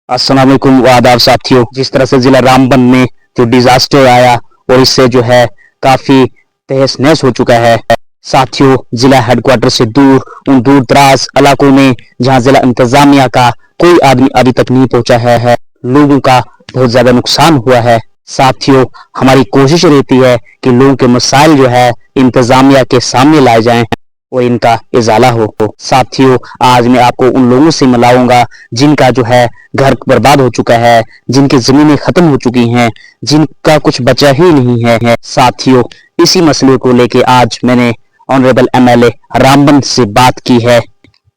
अस्सलाम वालेकुम व आदाब साथियों। जिस तरह से जिला रामबन में जो डिजास्टर आया और इससे जो है काफी तहस नहस हो चुका है साथियों, जिला हेडक्वार्टर से दूर उन दूर दराज इलाकों में जहां जिला इंतजामिया का कोई आदमी अभी तक नहीं पहुंचा है, लोगों का बहुत ज्यादा नुकसान हुआ है साथियों। हमारी कोशिश रहती है कि लोगों के मसाइल जो है इंतजामिया के सामने लाए जाएं और इनका इजाला हो साथियों। आज मैं आपको उन लोगों से मिलाऊंगा जिनका जो है घर बर्बाद हो चुका है, जिनकी जमीनें खत्म हो चुकी हैं, जिनका कुछ बचा ही नहीं है साथियों। इसी मसले को लेके आज मैंने ऑनरेबल एमएलए रामबन से बात की है।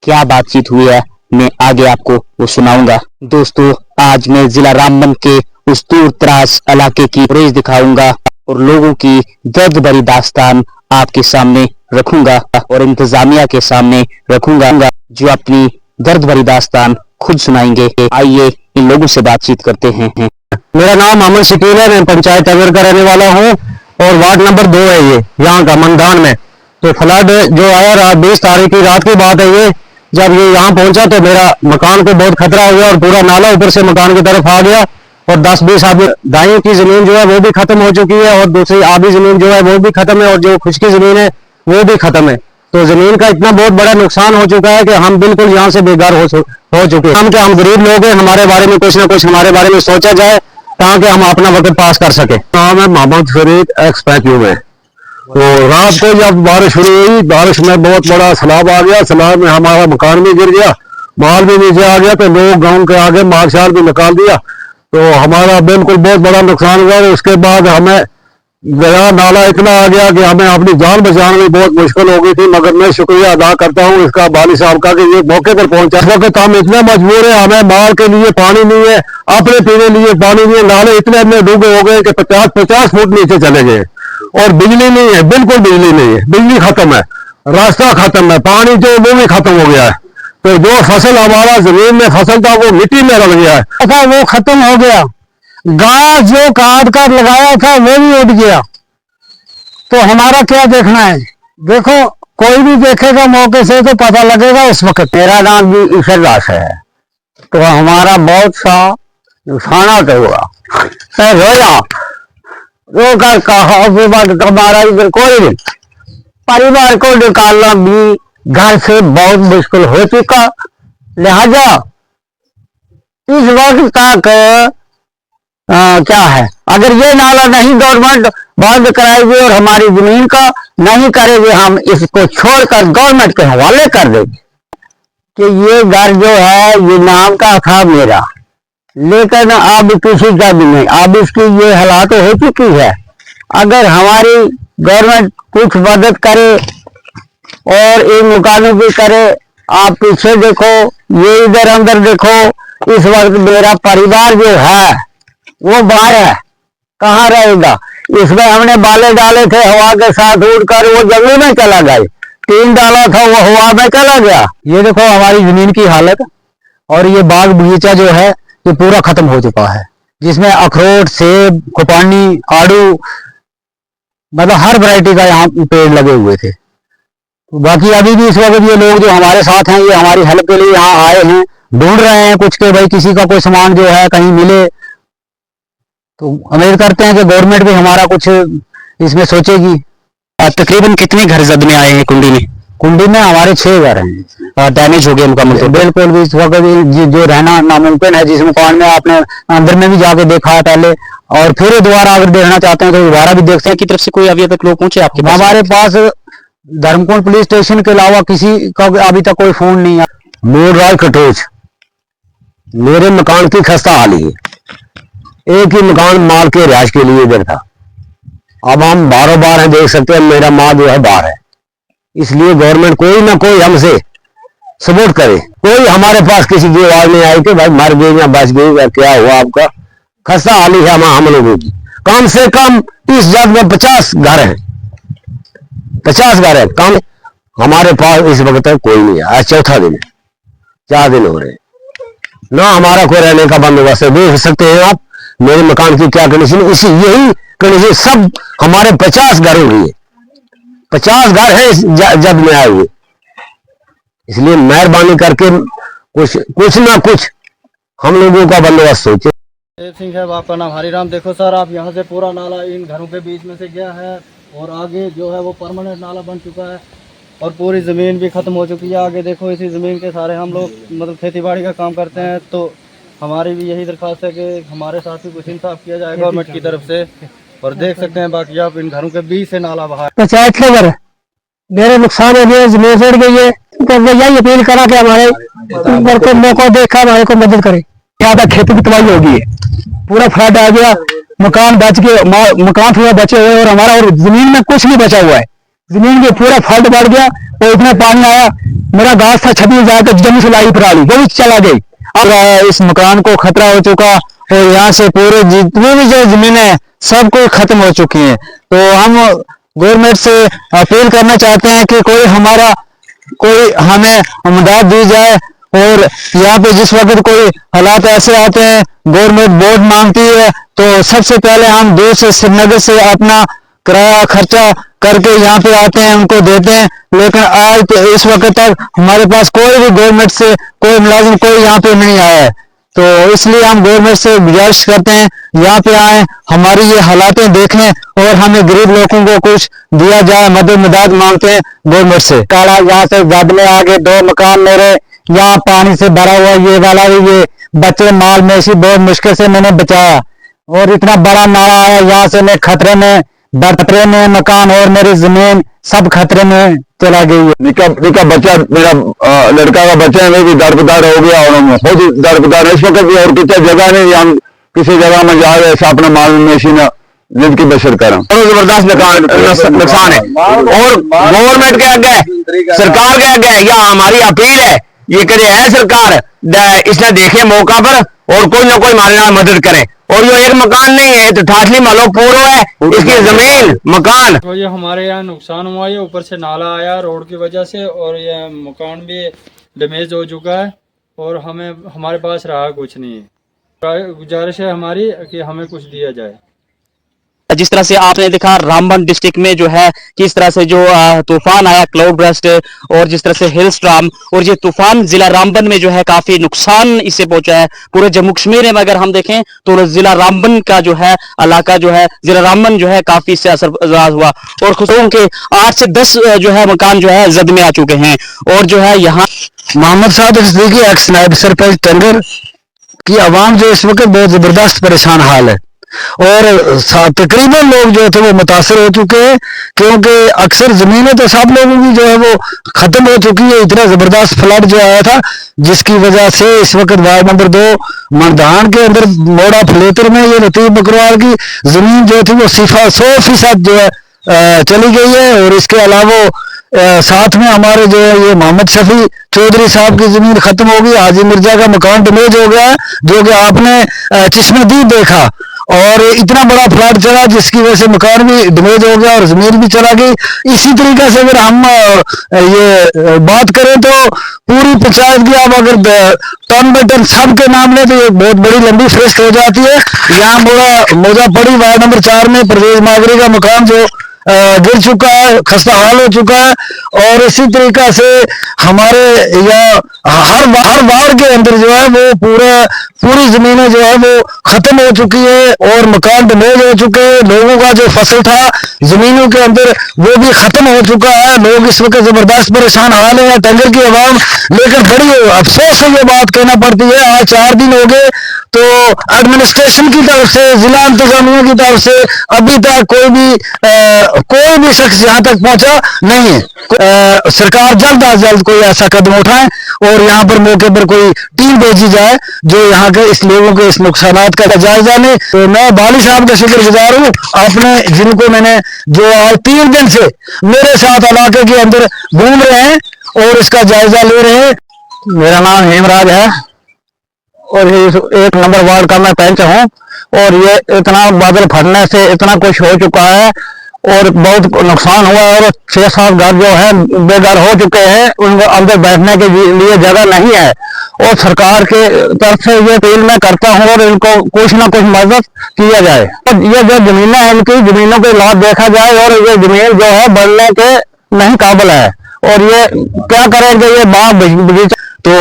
क्या बातचीत हुई है मैं आगे आपको वो सुनाऊंगा। दोस्तों, आज मैं जिला रामबन के उस दूर दराज इलाके की फुटेज दिखाऊंगा और लोगों की दर्द भरी दास्तान आपके सामने रखूंगा और इंतजामिया के सामने रखूंगा जो अपनी दर्द भरी दास्तान खुद सुनाएंगे। आइए इन लोगों से बातचीत करते हैं। मेरा नाम मोहम्मद शकील है, मैं पंचायत अगर का रहने वाला हूँ और वार्ड नंबर 2 है ये यहाँ का मंदान में। तो फ्लड जो आया रात 20 तारीख की रात की बात है ये, जब ये यहाँ पहुंचा तो मेरा मकान को बहुत खतरा हुआ और पूरा नाला ऊपर से मकान की तरफ आ गया और 10-20 आदमी दाएं की जमीन जो है वो भी खत्म हो चुकी है और दूसरी आधी जमीन जो है वो भी खत्म है और जो खुशकी जमीन है वो भी खत्म है। तो जमीन का इतना बहुत बड़ा नुकसान हो चुका है कि हम बिल्कुल यहाँ से बेघर हो चुके हैं। हम गरीब लोग हैं, हमारे बारे में कुछ ना कुछ हमारे बारे में सोचा जाए ताकि हम अपना वक्त पास कर सके। नाम है मोहम्मद फरीद एक्स-पैक्यू में। तो रात को जब बारिश शुरू हुई, बारिश में बहुत बड़ा सैलाब आ गया, सैलाब में हमारा मकान भी गिर गया, माल भी नीचे आ गया, तो लोग गांव के आगे माल शाल भी निकाल दिया। तो हमारा बिल्कुल बहुत बड़ा नुकसान हुआ। उसके बाद हमें गया नाला इतना आ गया कि हमें अपनी जान बचाने में बहुत मुश्किल हो गई थी, मगर मैं शुक्रिया अदा करता हूँ इसका वाली साहब का कि ये मौके पर पहुंचा। इस वक्त हम इतने मजबूर है, हमें माल के लिए पानी नहीं है, अपने पीने लिए पानी नहीं है, नाले इतने डूबे हो गए कि 50-50 फुट नीचे चले गए और बिजली नहीं है, बिल्कुल बिजली नहीं है, बिजली खत्म है, रास्ता खत्म है, पानी जो वो भी खत्म हो गया है। तो जो फसल हमारा जमीन में फसल था वो मिट्टी में रल गया है, वो खत्म हो गया। घास जो काट कर लगाया था वो भी उड़ गया। तो हमारा क्या देखना है? देखो, कोई भी देखेगा मौके से तो पता लगेगा उस वक्त। मेरा नाम भी ईशर दास है। तो हमारा बहुत सा नुकसान हुआ, रोया रोकर कहा हमारा इधर कोई नहीं, परिवार को निकालना भी घर से बहुत मुश्किल हो चुका। लिहाजा इस वक्त तक क्या है, अगर ये नाला नहीं गवर्नमेंट बंद कराएगी और हमारी जमीन का नहीं करेगी, हम इसको छोड़कर गवर्नमेंट के हवाले कर देंगे। कि ये घर जो है ये नाम का था मेरा, लेकिन अब किसी का भी नहीं, अब इसकी ये हालात हो चुकी है। अगर हमारी गवर्नमेंट कुछ मदद करे और इन मकानों की करे, आप पीछे देखो, ये इधर अंदर देखो, इस वक्त मेरा परिवार जो है वो बाहर है, कहाँ रहेगा? इसमें हमने बाले डाले थे हवा के साथ उड़कर, वो जमीन में चला गया, टीन डाला था वो हवा में चला गया। ये देखो हमारी जमीन की हालत, और ये बाग बगीचा जो है ये पूरा खत्म हो चुका है, जिसमें अखरोट, सेब, खुपानी, आड़ू, मतलब हर वैरायटी का यहाँ पेड़ लगे हुए थे। बाकी अभी भी इस वक्त ये लोग जो हमारे साथ हैं ये हमारी हेल्प के लिए यहाँ आए हैं, ढूंढ रहे हैं कुछ के भाई किसी का कोई सामान जो है कहीं मिले। तो उम्मीद करते हैं कि गवर्नमेंट भी हमारा कुछ इसमें सोचेगी। तकरीबन कितने घर जद में आए हैं कुंडी में? कुंडी में हमारे 6 घर हैं, डैमेज हो गए मुकम्मल। बिल्कुल भी इस वक्त जो रहना नामुमकिन है। जिस मकान में आपने अंदर में भी जाके देखा है पहले, और फिर दोबारा अगर देखना चाहते हैं तो दोबारा भी देखते हैं। की तरफ से कोई अभी तक लोग पहुंचे आपके पास? हमारे पास धर्मकुंड पुलिस स्टेशन के अलावा किसी का अभी तक कोई फोन नहीं है। मूलराज कटोच, मेरे मकान की खस्ता हाली है, एक ही मकान माल के रिहाज के लिए इधर था। अब हम बारों बार हैं, देख सकते हैं मेरा माल जो है बाहर है, इसलिए गवर्नमेंट कोई ना कोई हमसे सपोर्ट करे। कोई हमारे पास किसी की आवाज नहीं आई कि भाई मर गई या बच गई या क्या हुआ आपका। खस्ता हाली है हम लोगों की, कम से कम इस जगह में 50 घर हैं, 50 घर है कम। हमारे पास इस वक्त तक कोई नहीं है। आज चौथा दिन है, 4 दिन हो रहे हैं ना हमारा कोई रहने का बंदोबस्त है। देख सकते हैं आप मेरे मकान की क्या कंडीशन, इसी यही कंडीशन सब हमारे 50 घर हो गई है, 50 घर है जब में आए हुए। इसलिए मेहरबानी करके कुछ ना कुछ हम लोगों का बंदोबस्त सोचे। देव सिंह है, आपका नाम हरिराम। देखो सर, आप यहाँ से पूरा नाला इन घरों के बीच में से गया है और आगे जो है वो परमानेंट नाला बन चुका है और पूरी ज़मीन भी ख़त्म हो चुकी है। आगे देखो, इसी ज़मीन के सारे हम लोग मतलब खेती बाड़ी का काम करते हैं, तो हमारी भी यही दरख्वास्त है कि हमारे साथ भी कुछ इंसाफ किया जाए गवर्नमेंट की तरफ से। और देख सकते हैं बाकी आप इन घरों के बीच से नाला बहा है। पंचायत के घर मेरे नुकसान हो गया, जमीन सड़ गई है, तो यही अपील करा कि हमारे ऊपर को मौका देखा हमारे को मदद करे। यहाँ तक खेती की तबाही हो गई है, पूरा फ्लड आ गया, मकान बच के मकान थोड़ा बचे हुए और हमारा और जमीन में कुछ नहीं बचा हुआ है। जमीन के पूरा फ्लड बढ़ गया और इतना पानी आया, मेरा घास था 26,000 का जमीन से लाई पराली वो भी चला गई। अब इस मकान को खतरा हो चुका और यहाँ से पूरे जितनी भी जो जमीन है सब कुछ खत्म हो चुकी है। तो हम गवर्नमेंट से अपील करना चाहते हैं कि कोई हमें मदद दी जाए। और यहाँ पे जिस वक्त कोई हालात ऐसे आते हैं, गवर्नमेंट बोर्ड मांगती है, तो सबसे पहले हम दूर से श्रीनगर से अपना किराया खर्चा करके यहाँ पे आते हैं, उनको देते हैं। लेकिन आज तो इस वक्त तक हमारे पास कोई भी गवर्नमेंट से कोई मुलाजिम कोई यहाँ पे नहीं आया है। तो इसलिए हम गवर्नमेंट से गुजारिश करते हैं यहाँ पे आए, हमारी ये हालातें देखें और हमें गरीब लोगों को कुछ दिया जाए, मदद मांगते हैं गवर्नमेंट से। काला यहाँ से जदने आगे 2 मकान मेरे यहाँ पानी से भरा हुआ, ये वाला भी ये बच्चे माल मवेशी बहुत मुश्किल से मैंने बचाया और इतना बड़ा नाला आया, यहाँ से मैं खतरे में मकान और मेरी जमीन सब खतरे में चला गई है। निका बच्चा मेरा लड़का का बच्चा है, भी दरबदार हो गया और खुद दरबदार इस वक्त भी और किसी जगह नहीं, हम किसी जगह में जा रहे ऐसा अपना माल मवेशी ना जिंदगी बसर करें। जबरदस्त नुकसान है और गवर्नमेंट के आगे सरकार के आगे या हमारी अपील है, ये करे है सरकार इसने देखे मौका पर और कोई ना कोई मालना मदद करे। और ये एक मकान नहीं है तो ठाठली मालो पूरा है, इसकी जमीन मकान। तो ये हमारे यहाँ नुकसान हुआ है, ऊपर से नाला आया रोड की वजह से और ये मकान भी डैमेज हो चुका है और हमारे पास रहा कुछ नहीं है। गुजारिश है हमारी कि हमें कुछ दिया जाए। जिस तरह से आपने देखा रामबन डिस्ट्रिक्ट में जो है किस तरह से जो तूफान आया क्लाउड बर्स्ट और जिस तरह से हिल स्टॉर्म और ये तूफान जिला रामबन में जो है काफी नुकसान इससे पहुंचा है। पूरे जम्मू कश्मीर में अगर हम देखें तो जिला रामबन का जो है इलाका जो है जिला रामबन जो है काफी इससे असरअंदाज हुआ और खुशबू के 8 से 10 जो है मकान जो है जद में आ चुके हैं। और जो है यहाँ मोहम्मद साहब एक्स नायब सरपंच टंगर की आवाम जो इस वक्त बहुत जबरदस्त परेशान हाल है और तकरीबन लोग जो थे वो मुतासर हो चुके हैं, क्योंकि अक्सर जमीनें तो सब लोगों की जो है वो खत्म हो चुकी है। इतना जबरदस्त फ्लड जो आया था जिसकी वजह से इस वक्त वार्ड नंबर 2 मंडान के अंदर मोड़ा फलेतर में ये लतीफ बकरवाल की जमीन जो थी वो 100% जो है चली गई है। और इसके अलावा साथ में हमारे जो है ये मोहम्मद शफी चौधरी साहब की जमीन खत्म हो गई, हाजी मिर्जा का मकान डैमेज हो गया जो कि आपने चश्मदीद देखा और इतना बड़ा फ्लड चला जिसकी वजह से मकान भी डैमेज हो गया और जमीन भी चला गई। इसी तरीके से अगर हम ये बात करें तो पूरी पंचायत की आप अगर टन बाई टन सब के नाम लें तो ये बहुत बड़ी लंबी फहरिस्त हो जाती है। यहाँ मोजा पड़ी वार्ड नंबर 4 में परवेज मागरी का मकान जो गिर चुका है, खस्ता हाल हो चुका है। और इसी तरीका से हमारे यहाँ हर वार्ड के अंदर जो है वो पूरी जमीनें जो है वो खत्म हो चुकी है और मकान डैमेज हो चुके हैं। लोगों का जो फसल था जमीनों के अंदर वो भी खत्म हो चुका है। लोग इस वक्त जबरदस्त परेशान हाल है टंगर की आवाम। लेकिन बड़ी अफसोस से ये बात कहना पड़ती है, आज 4 दिन हो गए तो एडमिनिस्ट्रेशन की तरफ से जिला इंतजामिया की तरफ से अभी तक कोई भी शख्स यहाँ तक पहुंचा नहीं है। सरकार जल्द अज जल्द कोई ऐसा कदम उठाए और यहाँ पर मौके पर कोई टीम भेजी जाए जो यहाँ के इस लोगों के इस नुकसानात का जायजा ले। तो मैं बाली साहब का शुक्रगुजार हूँ आपने जिनको मैंने जो आज 3 दिन से मेरे साथ इलाके के अंदर घूम रहे हैं और इसका जायजा ले रहे हैं। मेरा नाम हेमराज है और ये 1 नंबर वार्ड का मैं पंच हूँ और ये इतना बादल फटने से इतना कुछ हो चुका है और बहुत नुकसान हुआ है और 6-7 घर जो है बेघर हो चुके हैं, उनको अंदर बैठने के लिए जगह नहीं है। और सरकार के तरफ से ये अपील मैं करता हूँ और इनको कुछ ना कुछ मदद किया जाए। और ये जो जमीनें हैं इनकी जमीनों के लाभ देखा जाए और ये जमीन जो है बढ़ने के नहीं काबिल है और ये क्या करेंगे, ये बाग बगीचा तो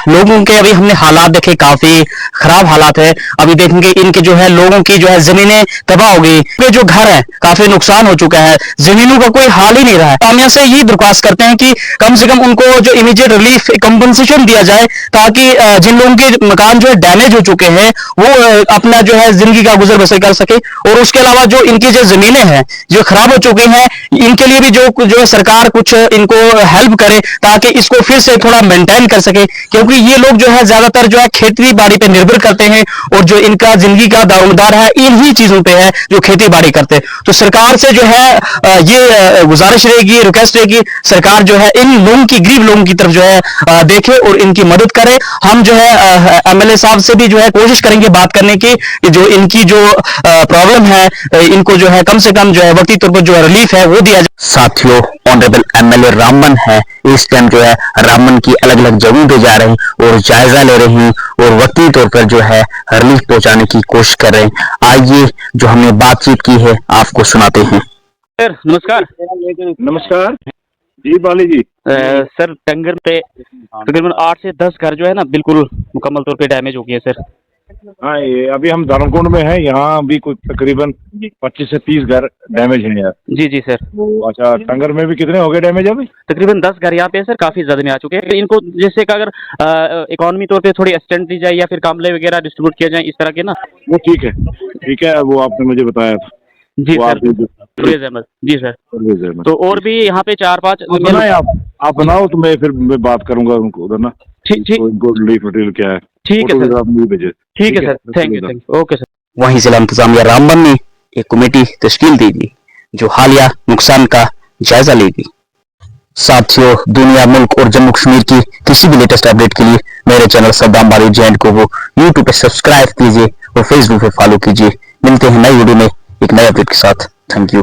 लोगों के अभी हमने हालात देखे, काफी खराब हालात है। अभी देखेंगे इनके जो है लोगों की जो है जमीनें तबाह हो गई, ये जो घर है काफी नुकसान हो चुका है, जमीनों का कोई हाल ही नहीं रहा है। हम यहाँ से यही दरख्वास्त करते हैं कि कम से कम उनको जो इमीडिएट रिलीफ कंपनसेशन दिया जाए, ताकि जिन लोगों के मकान जो है डैमेज हो चुके हैं वो अपना जो है जिंदगी का गुजर बसर कर सके। और उसके अलावा जो इनकी जो जमीनें हैं जो खराब हो चुकी हैं, इनके लिए भी जो है सरकार कुछ इनको हेल्प करे, ताकि इसको फिर से थोड़ा मेंटेन कर सके, क्योंकि ये लोग जो है ज्यादातर जो है खेती बाड़ी पे निर्भर करते हैं, और जो इनका जिंदगी का दारोमदार है इन्हीं चीजों पे है, जो खेती बाड़ी करते हैं। तो सरकार से जो है ये गुजारिश रहेगी, रिक्वेस्ट रहेगी, सरकार जो है इन लोगों की, गरीब लोगों की तरफ जो है देखे और इनकी मदद करे। हम जो है एमएलए साहब से भी जो है कोशिश करेंगे बात करने की, कि जो इनकी जो प्रॉब्लम है इनको जो है कम से कम जो है वक्ती तौर पर जो है रिलीफ है वो दिया जाए। साथियों, ऑनरेबल एमएलए रामबन है, इस टाइम जो है रामबन की अलग अलग जगहों पे जा रहे हैं और जायजा ले रहे हैं और वक्ती तौर पर जो है रिलीफ पहुंचाने की कोशिश कर रहे हैं। आइए जो हमने बातचीत की है आपको सुनाते हैं। सर नमस्कार। नमस्कार जी, बाली जी। सर टंगर पे तकरीबन 8 से 10 घर जो है ना बिल्कुल मुकम्मल तौर पे डैमेज हो गए सर। हाँ, ये अभी हम धर्मकुंड में हैं, यहाँ भी कुछ तकरीबन 25 से 30 घर डैमेज हैं यार। जी जी सर। अच्छा, टंगर में भी कितने हो गए डैमेज अभी? तकरीबन 10 घर यहाँ पे सर काफी ज्यादा में आ चुके हैं। इनको जैसे कि अगर इकोनॉमी तौर पे थोड़ी असिस्टेंस दी जाए या फिर कामले वगैरह डिस्ट्रीब्यूट किया जाए इस तरह के ना। वो ठीक है, ठीक है, वो आपने मुझे बताया था। जी वो सर। आपने परवेज अहमद। जी सर। परवेज अहमद। तो और भी यहाँ पे 4-5 बनाए आप बनाओ तो मैं फिर मैं बात करूंगा उनको उधर ना। ठीक तो इनको रिलीफ मटेरियल क्या है, ठीक है सर। आप मुझे भेजे। ठीक है sir, thank you okay sir. वहीं जिला इंतजामिया रामबन ने एक कमेटी तश्कील दी थी जो हालिया नुकसान का जायजा लेगी। साथियों, दुनिया, मुल्क और जम्मू कश्मीर की किसी भी लेटेस्ट अपडेट के लिए मेरे चैनल सद्दाम बालू जैंट को वो यूट्यूब पे सब्सक्राइब कीजिए और फेसबुक पे फॉलो कीजिए। मिलते हैं नई वीडियो में एक नए अपडेट के साथ। Thank you.